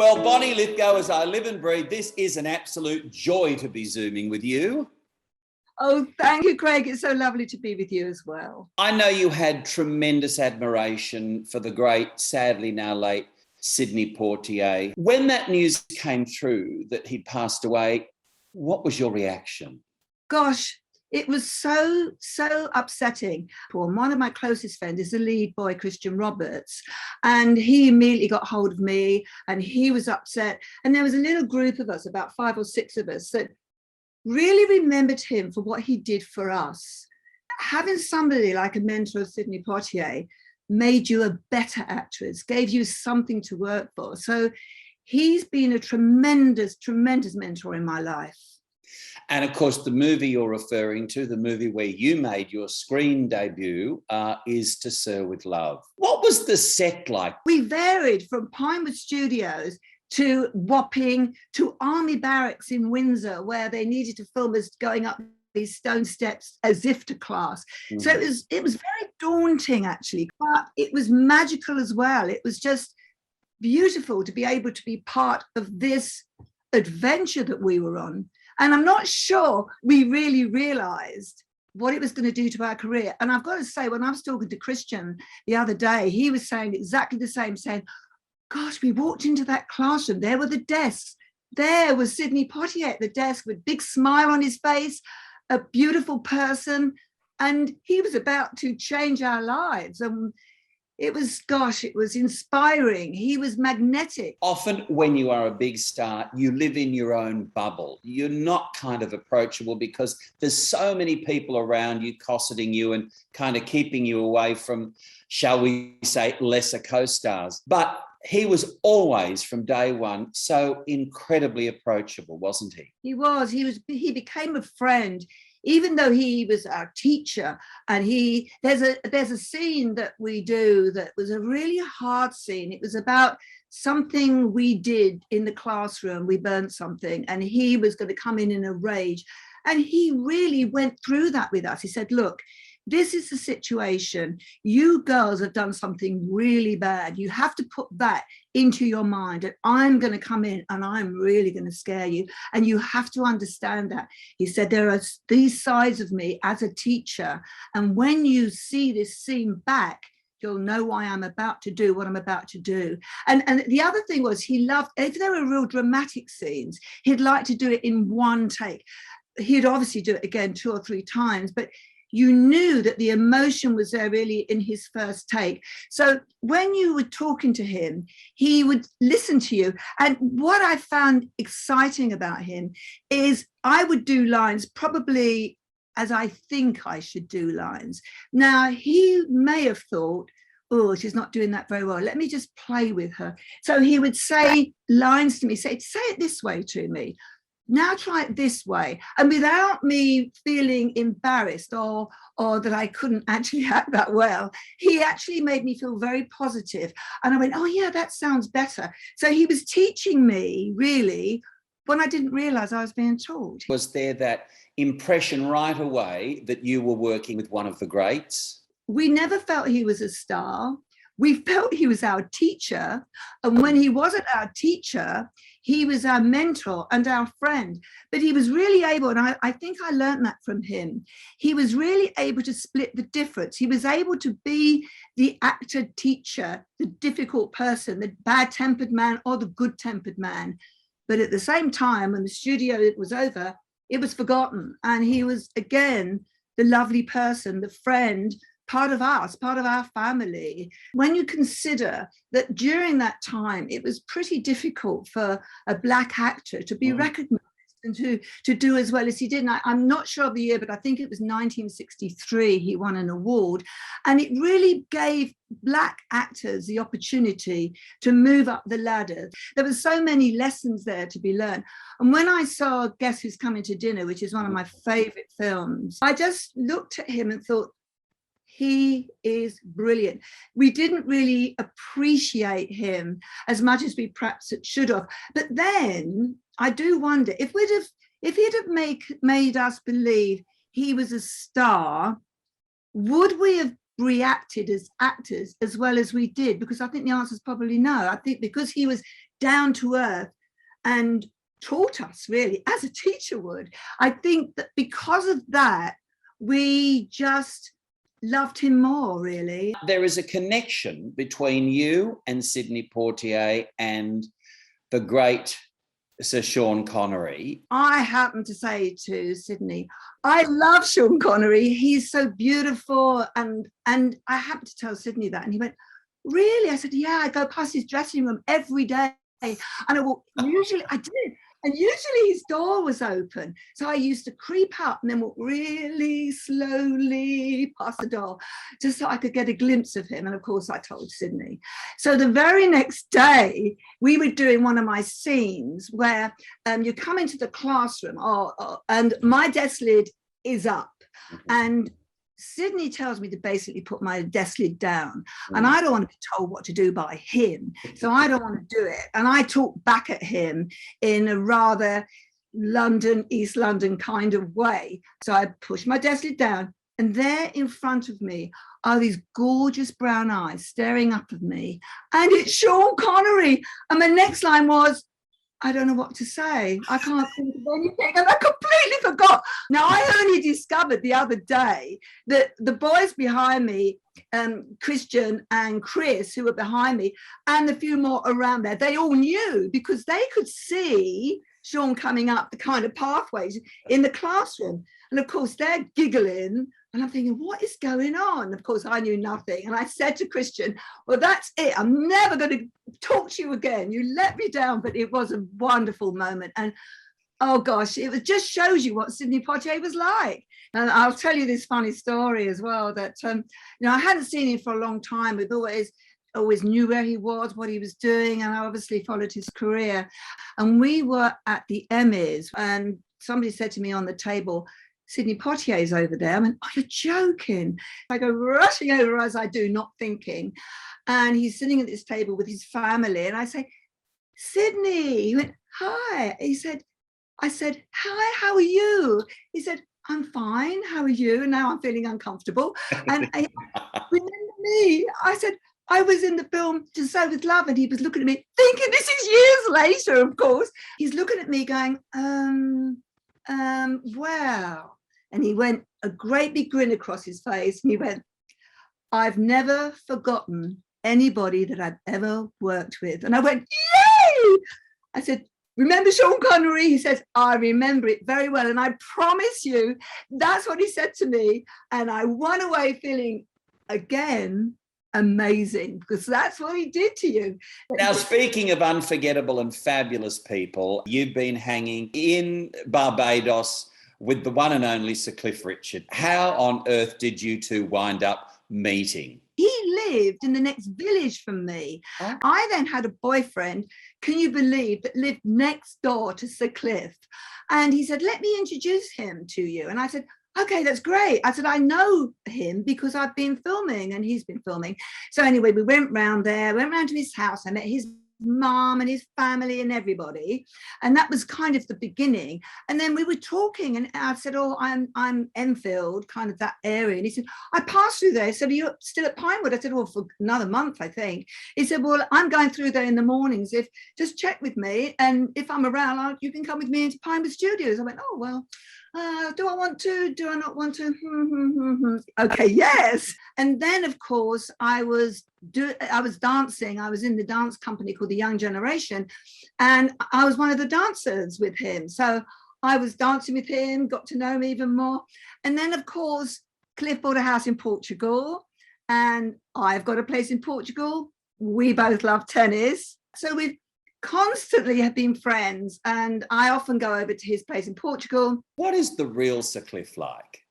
Well, Bonnie Lythgoe, as I live and breathe, this is an absolute joy to be Zooming with you. Oh, thank you, Craig. It's so lovely to be with you as well. I know you had tremendous admiration for the great, sadly now late, Sidney Poitier. When that news came through that he'd passed away, what was your reaction? Gosh, it was so upsetting. One of my closest friends is the lead boy, Christian Roberts, and he immediately got hold of me and he was upset. And there was a little group of us, about 5 or 6 of us, that really remembered him for what he did for us. Having somebody like a mentor of Sidney Poitier made you a better actress, gave you something to work for. So he's been a tremendous mentor in my life. And of course, the movie you're referring to, the movie where you made your screen debut, is To Sir with Love. What was the set like? We varied from Pinewood Studios to Wapping to Army Barracks in Windsor, where they needed to film us going up these stone steps as if to class. Mm. So it was very daunting, actually, but it was magical as well. It was just beautiful to be able to be part of this adventure that we were on. And I'm not sure we really realized what it was going to do to our career. And I've got to say, when I was talking to Christian the other day, he was saying exactly the same, saying, gosh, we walked into that classroom, there were the desks. There was Sidney Poitier at the desk with a big smile on his face, a beautiful person, and he was about to change our lives. And it was inspiring. He was magnetic. Often when you are a big star, you live in your own bubble. You're not kind of approachable because there's so many people around you cosseting you and kind of keeping you away from, shall we say, lesser co-stars. But he was always, from day one, so incredibly approachable, wasn't he? He was. He became a friend. Even though he was our teacher, and there's a scene that we do that was a really hard scene. It was about something we did in the classroom. We burned something, and he was going to come in a rage. And he really went through that with us. He said, look, this is the situation. You girls have done something really bad. You have to put that into your mind, and I'm going to come in and I'm really going to scare you. And you have to understand that. He said, there are these sides of me as a teacher. And when you see this scene back, you'll know why I'm about to do what I'm about to do. And the other thing was, he loved, if there were real dramatic scenes, he'd like to do it in one take. He'd obviously do it again 2 or 3 times, but you knew that the emotion was there really in his first take. So when you were talking to him, he would listen to you. And what I found exciting about him is I would do lines probably as I think I should do lines. Now, he may have thought, oh, she's not doing that very well. Let me just play with her. So he would say lines to me, say it this way to me. Now try it this way. And without me feeling embarrassed or that I couldn't actually act that well, he actually made me feel very positive. And I went, oh yeah, that sounds better. So he was teaching me really when I didn't realize I was being taught. Was there that impression right away that you were working with one of the greats? We never felt he was a star. We felt he was our teacher. And when he wasn't our teacher, he was our mentor and our friend. But he was really able, and I think I learned that from him, he was really able to split the difference. He was able to be the actor teacher, the difficult person, the bad-tempered man or the good-tempered man. But at the same time, when the studio was over, it was forgotten. And he was, again, the lovely person, the friend, part of us, part of our family. When you consider that during that time, it was pretty difficult for a Black actor to be recognized and to do as well as he did. And I'm not sure of the year, but I think it was 1963 he won an award. And it really gave Black actors the opportunity to move up the ladder. There were so many lessons there to be learned. And when I saw Guess Who's Coming to Dinner, which is one of my favorite films, I just looked at him and thought, he is brilliant. We didn't really appreciate him as much as we perhaps should have. But then I do wonder if he'd have made us believe he was a star, would we have reacted as actors as well as we did? Because I think the answer is probably no. I think because he was down to earth and taught us really as a teacher would. I think that because of that, we just loved him more, really. There is a connection between you and Sidney Poitier and the great Sir Sean Connery. I happened to say to Sidney, I love Sean Connery. He's so beautiful. And I happened to tell Sidney that. And he went, really? I said, yeah, I go past his dressing room every day. And I walk, usually I did. And usually his door was open. So I used to creep up and then walk really slowly past the door just so I could get a glimpse of him. And of course I told Sidney. So the very next day, we were doing one of my scenes where you come into the classroom and my desk lid is up. And Sidney tells me to basically put my desk lid down, and I don't want to be told what to do by him, so I don't want to do it. And I talk back at him in a rather East London kind of way. So I push my desk lid down, and there in front of me are these gorgeous brown eyes staring up at me, and it's Sean Connery. And my next line was, I don't know what to say. I can't think of anything. And I completely forgot. Now, I only discovered the other day that the boys behind me, Christian and Chris, who were behind me, and the few more around there, they all knew because they could see Sean coming up the kind of pathways in the classroom. And of course, they're giggling. And I'm thinking, what is going on? Of course, I knew nothing. And I said to Christian, well, that's it. I'm never going to talk to you again. You let me down. But it was a wonderful moment. And oh, gosh, it just shows you what Sidney Poitier was like. And I'll tell you this funny story as well, that, I hadn't seen him for a long time. We've always knew where he was, what he was doing. And I obviously followed his career. And we were at the Emmys. And somebody said to me on the table, Sidney Poitier's over there. I went, oh, you're joking. I go rushing over as I do, not thinking. And he's sitting at this table with his family. And I say, Sidney. He went, hi. I said, hi, how are you? He said, I'm fine. How are you? And now I'm feeling uncomfortable. And I remember me. I said, I was in the film To Sew With Love, and he was looking at me, thinking this is years later, of course. He's looking at me going, well. And he went, a great big grin across his face. And he went, I've never forgotten anybody that I've ever worked with. And I went, yay! I said, remember Sean Connery? He says, I remember it very well. And I promise you, that's what he said to me. And I went away feeling, again, amazing, because that's what he did to you. Now, speaking of unforgettable and fabulous people, you've been hanging in Barbados with the one and only Sir Cliff Richard. How on earth did you two wind up meeting? He lived in the next village from me. Oh. I then had a boyfriend, can you believe, that lived next door to Sir Cliff. And he said, let me introduce him to you. And I said, okay, that's great. I said, I know him because I've been filming and he's been filming. So anyway, we went round to his house. I met his mom and his family and everybody. And that was kind of the beginning. And then we were talking and I said, oh, I'm Enfield, kind of that area. And he said, I passed through there. He said, are you still at Pinewood? I said, well, for another month, I think. He said, well, I'm going through there in the mornings. Just check with me. And if I'm around, you can come with me into Pinewood Studios. I went, oh, well, do I want to? Do I not want to? Okay, yes. And then, of course, I was dancing. I was in the dance company called the Young Generation, and I was one of the dancers with him. So I was dancing with him, got to know him even more. And then, of course, Cliff bought a house in Portugal, and I've got a place in Portugal. We both love tennis. So we've constantly have been friends, and I often go over to his place in Portugal. What is the real Sir Cliff like?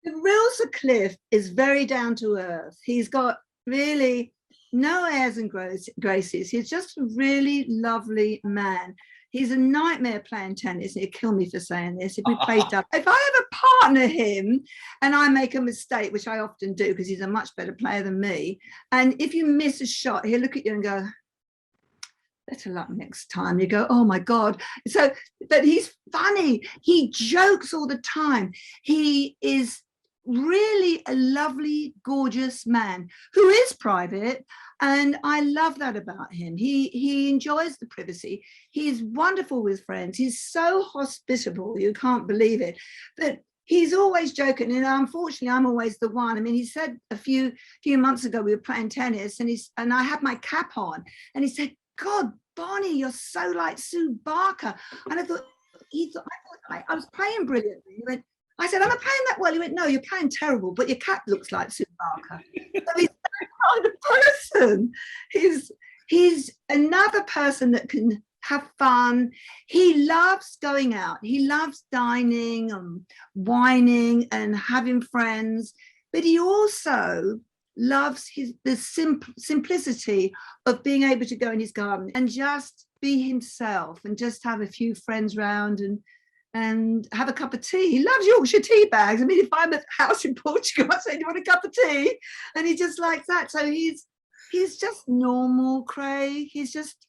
The real Sir Cliff is very down to earth. He's got really no airs and graces. He's just a really lovely man. He's a nightmare playing tennis. He'd kill me for saying this. If we played double, if I ever partner him and I make a mistake, which I often do because he's a much better player than me, and if you miss a shot, he'll look at you and go, better luck next time. You go, oh my God. But he's funny. He jokes all the time. He is really a lovely, gorgeous man who is private. And I love that about him. He enjoys the privacy. He's wonderful with friends. He's so hospitable. You can't believe it. But he's always joking. And unfortunately, I'm always the one. I mean, he said a few months ago, we were playing tennis and I had my cap on. And he said, God, Bonnie, you're so like Sue Barker. And I thought, I was playing brilliantly. He went, I said, am I playing that well? He went, no, you're playing terrible, but your cap looks like Sue Barker. So he's that kind of person. He's another person that can have fun. He loves going out. He loves dining and wining and having friends, but he also loves the simplicity of being able to go in his garden and just be himself and just have a few friends round and have a cup of tea. He loves Yorkshire tea bags. I mean, if I'm at the house in Portugal, I say, do you want a cup of tea? And he just likes that. So he's just normal, Craig. He's just,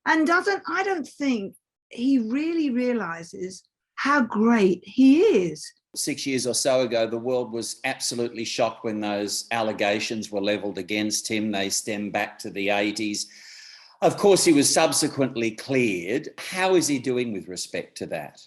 and I don't think he really realizes how great he is. 6 years or so ago, the world was absolutely shocked when those allegations were levelled against him. They stem back to the 80s. Of course, he was subsequently cleared. How is he doing with respect to that?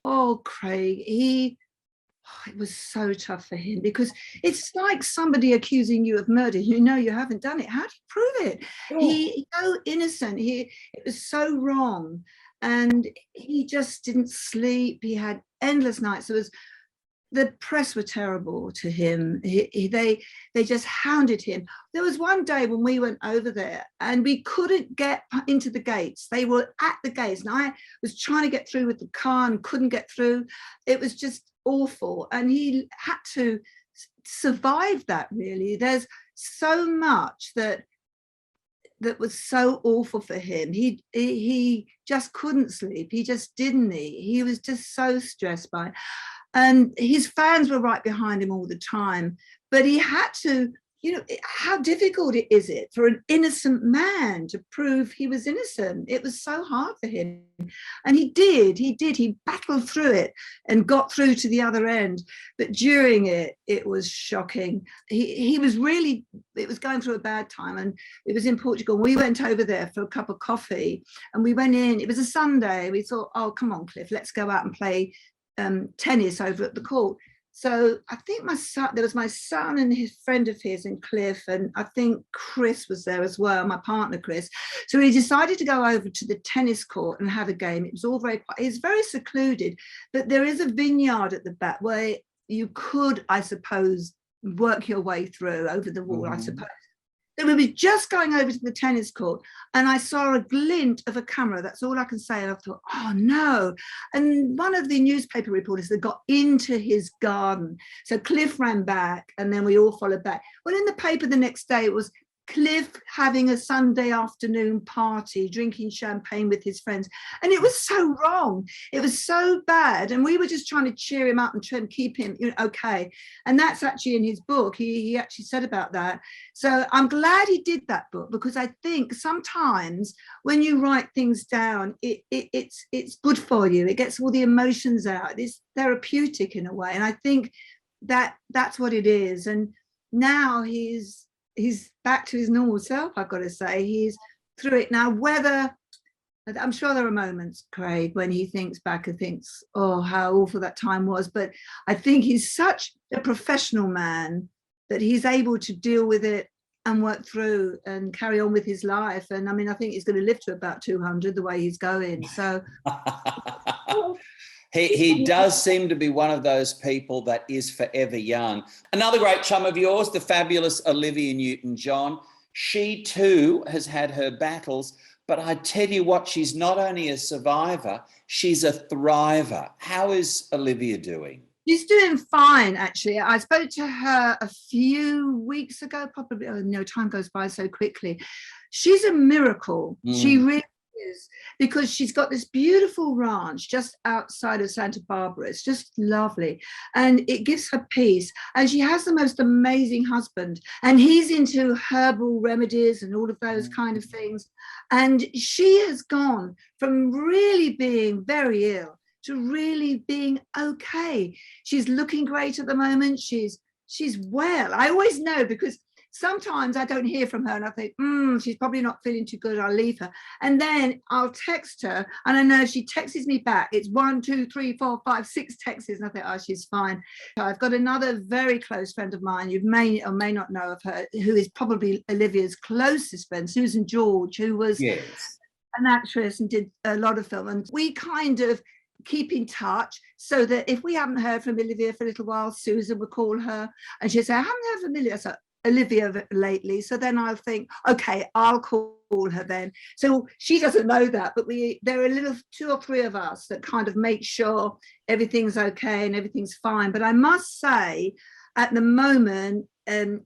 Oh, Craig, it was so tough for him because it's like somebody accusing you of murder. You know you haven't done it. How do you prove it? Oh. He's so innocent. It was so wrong. And he just didn't sleep. He had endless nights. The press were terrible to him. They just hounded him. There was one day when we went over there and we couldn't get into the gates. They were at the gates and I was trying to get through with the car and couldn't get through. It was just awful. And he had to survive that, really. There's so much that was so awful for him. He just couldn't sleep. He just didn't eat. He was just so stressed by it. And his fans were right behind him all the time. But he had to, how difficult is it for an innocent man to prove he was innocent? It was so hard for him. And he battled through it and got through to the other end. But during it was shocking. He was really, it was going through a bad time. And it was in Portugal. We went over there for a cup of coffee and we went in. It was a Sunday. We thought, oh, come on, Cliff, let's go out and play tennis over at the court. So I think there was my son and his friend of his and Cliff, and I think Chris was there as well, my partner Chris. So we decided to go over to the tennis court and have a game. It was all it's very secluded, but there is a vineyard at the back where you could, I suppose, work your way through over the wall, I suppose. So we were just going over to the tennis court and I saw a glint of a camera. That's all I can say. And I thought, oh no. And one of the newspaper reporters that got into his garden. So Cliff ran back and then we all followed back. Well, in the paper the next day, it was Cliff having a Sunday afternoon party, drinking champagne with his friends. And it was so wrong. It was so bad. And we were just trying to cheer him up and try and keep him okay. And that's actually in his book. He actually said about that. So I'm glad he did that book, because I think sometimes when you write things down, it's good for you. It gets all the emotions out. It's therapeutic in a way. And I think that's what it is. And now he's back to his normal self, I've got to say. He's through it now. I'm sure there are moments, Craig, when he thinks back and thinks, oh, how awful that time was. But I think he's such a professional man that he's able to deal with it and work through and carry on with his life. And I mean, I think he's going to live to about 200 the way he's going. So He does seem to be one of those people that is forever young. Another great chum of yours, the fabulous Olivia Newton-John. She too has had her battles, but I tell you what, she's not only a survivor, she's a thriver. How is Olivia doing? She's doing fine, actually. I spoke to her a few weeks ago, probably. Oh, no, time goes by so quickly. She's a miracle. She really is, because she's got this beautiful ranch just outside of Santa Barbara. It's just lovely, and it gives her peace. And she has the most amazing husband, and he's into herbal remedies and all of those kind of things. And she has gone from really being very ill to really being okay. She's looking great at the moment. She's she's well. I always know, because sometimes I don't hear from her and I think, she's probably not feeling too good, I'll leave her. And then I'll text her, and I know if she texts me back, it's 1, 2, 3, 4, 5, 6 texts, and I think, oh, she's fine. I've got another very close friend of mine, you may or may not know of her, who is probably Olivia's closest friend, Susan George, who was an actress and did a lot of film. And we kind of keep in touch, so that if we haven't heard from Olivia for a little while, Susan will call her and she'll say, I haven't heard from Olivia lately. So then I'll think, okay, I'll call her then. So she doesn't know that, but there are a little 2 or 3 of us that kind of make sure everything's okay and everything's fine. But I must say, at the moment,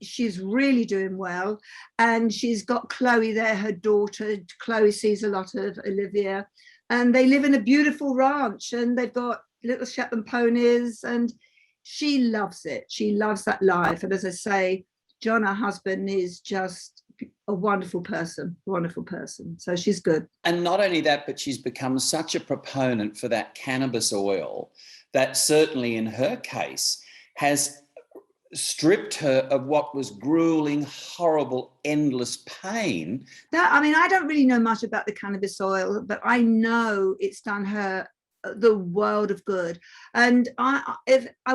she's really doing well, and she's got Chloe there, her daughter. Chloe sees a lot of Olivia, and they live in a beautiful ranch, and they've got little Shetland ponies, and she loves it. She loves that life. And as I say, John, her husband, is just a wonderful person. So she's good. And not only that, but she's become such a proponent for that cannabis oil that certainly in her case has stripped her of what was grueling, horrible, endless pain. I don't really know much about the cannabis oil, but I know it's done her the world of good. And I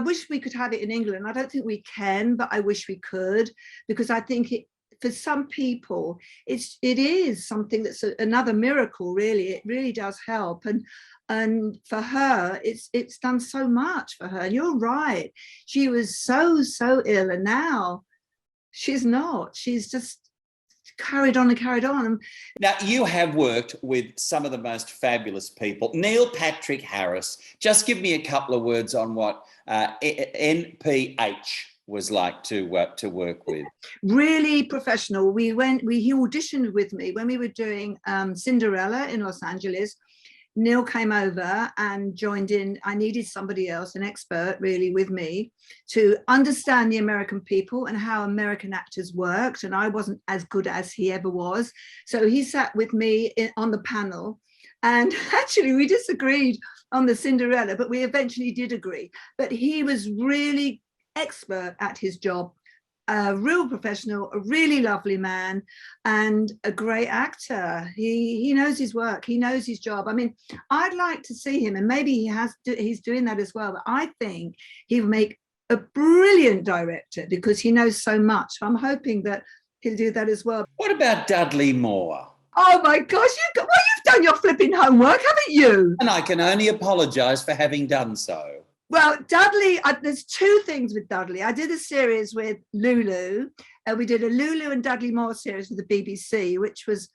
wish we could have it in England. I don't think we can, but I wish we could, because I think for some people it is something that's another miracle, really. It really does help. And for her, it's done so much for her. And you're right, she was so ill, and now she's not. She's just carried on. Now, you have worked with some of the most fabulous people. Neil Patrick Harris, just give me a couple of words on what NPH was like to work with. Really professional. He auditioned with me when we were doing Cinderella in Los Angeles. Neil came over and joined in. I needed somebody else, an expert really, with me to understand the American people and how American actors worked. And I wasn't as good as he ever was. So he sat with me on the panel. And actually, we disagreed on the Cinderella, but we eventually did agree. But he was really expert at his job. A real professional, a really lovely man, and a great actor. He knows his work, he knows his job. I mean, I'd like to see him, and maybe he's doing that as well, but I think he'll make a brilliant director because he knows so much. I'm hoping that he'll do that as well. What about Dudley Moore? Oh my gosh, you've done your flipping homework, haven't you? And I can only apologise for having done so. Well, Dudley, there's 2 things with Dudley. I did a series with Lulu. We did a Lulu and Dudley Moore series with the BBC, which was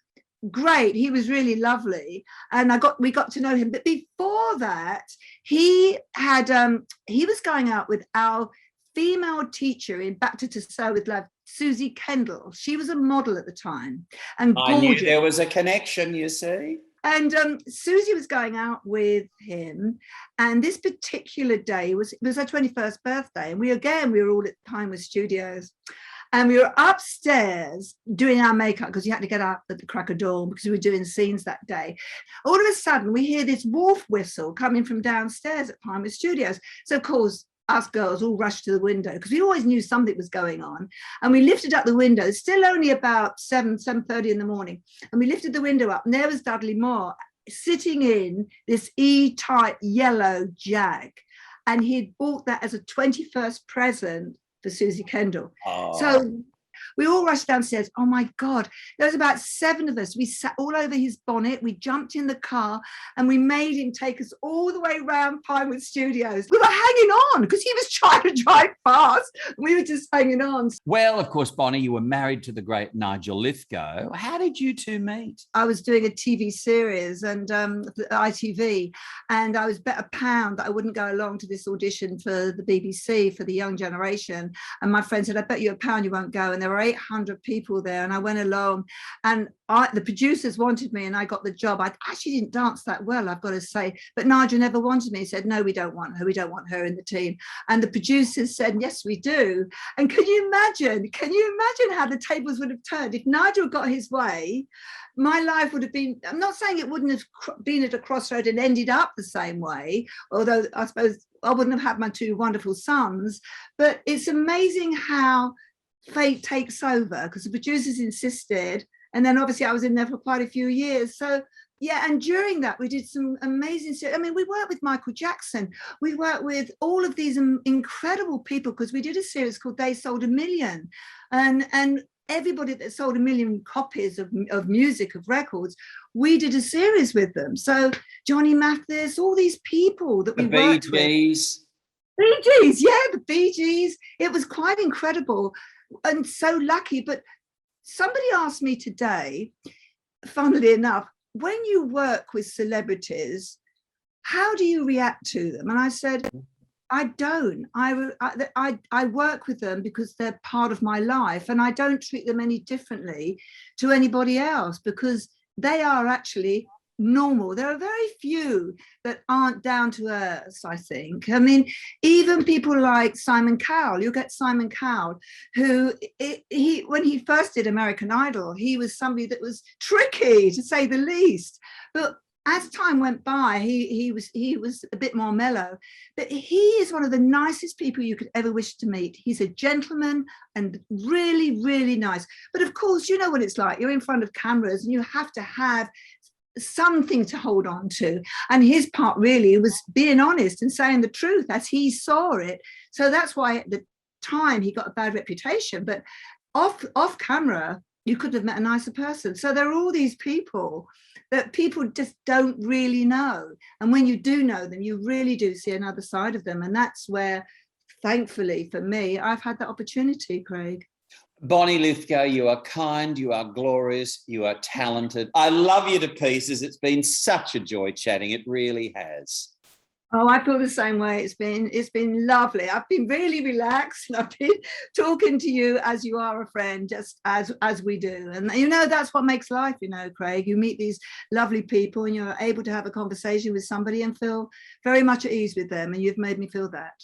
great. He was really lovely, and we got to know him. But before that, he was going out with our female teacher in Back to Tussauds with Love, Susie Kendall. She was a model at the time, and gorgeous. I knew there was a connection, you see. And Susie was going out with him, and this particular day it was her 21st birthday, and we were all at TIMECODES Studios, and we were upstairs doing our makeup because you had to get up at the crack of dawn because we were doing scenes that day. All of a sudden, we hear this wolf whistle coming from downstairs at TIMECODES Studios. So of course, us girls all rushed to the window because we always knew something was going on, and we lifted up the window. Still only about 7:30 in the morning, and we lifted the window up, and there was Dudley Moore sitting in this E-Type yellow Jag, and he'd bought that as a 21st present for Susie Kendall. So we all rushed downstairs. Oh my God, there was about 7 of us. We sat all over his bonnet. We jumped in the car and we made him take us all the way around Pinewood Studios. We were hanging on because he was trying to drive fast. We were just hanging on. Well, of course, Bonnie, you were married to the great Nigel Lythgoe. How did you 2 meet? I was doing a TV series and ITV, and I was bet a pound that I wouldn't go along to this audition for the BBC for the young generation. And my friend said, I bet you a pound you won't go. And there were 800 people there, and I went along, and the producers wanted me, and I got the job. I actually didn't dance that well, I've got to say, but Nigel never wanted me. He said, no, we don't want her in the team. And the producers said, yes, we do. And can you imagine how the tables would have turned if Nigel got his way? My life would have been, I'm not saying it wouldn't have been at a crossroad and ended up the same way, although I suppose I wouldn't have had my two wonderful sons. But it's amazing how fate takes over, because the producers insisted, and then obviously I was in there for quite a few years. So yeah, and during that we did some amazing. I mean, we worked with Michael Jackson. We worked with all of these incredible people, because we did a series called They Sold a Million, and everybody that sold 1 million copies of music, of records, we did a series with them. So Johnny Mathis, all these people that we worked with. Bee Gees, yeah, the Bee Gees. It was quite incredible and so lucky. But somebody asked me today, funnily enough, when you work with celebrities, how do you react to them? And I said, I don't. I work with them because they're part of my life, and I don't treat them any differently to anybody else, because they are actually normal. There are very few that aren't down to earth, I think. I mean, even people like Simon Cowell, you'll get Simon Cowell, who when he first did American Idol, he was somebody that was tricky, to say the least. But as time went by, he was a bit more mellow, but he is one of the nicest people you could ever wish to meet. He's a gentleman and really, really nice. But of course, you know what it's like. You're in front of cameras and you have to have something to hold on to. And his part really was being honest and saying the truth as he saw it. So that's why at the time he got a bad reputation. But off camera, you could have met a nicer person. So there are all these people that people just don't really know. And when you do know them, you really do see another side of them. And that's where, thankfully for me, I've had that opportunity, Craig. Bonnie Lythgoe, you are kind, you are glorious, you are talented. I love you to pieces. It's been such a joy chatting. It really has. Oh, I feel the same way. It's been lovely. I've been really relaxed, and I've been talking to you as you are a friend, just as we do. And you know, that's what makes life, you know, Craig. You meet these lovely people and you're able to have a conversation with somebody and feel very much at ease with them, and you've made me feel that.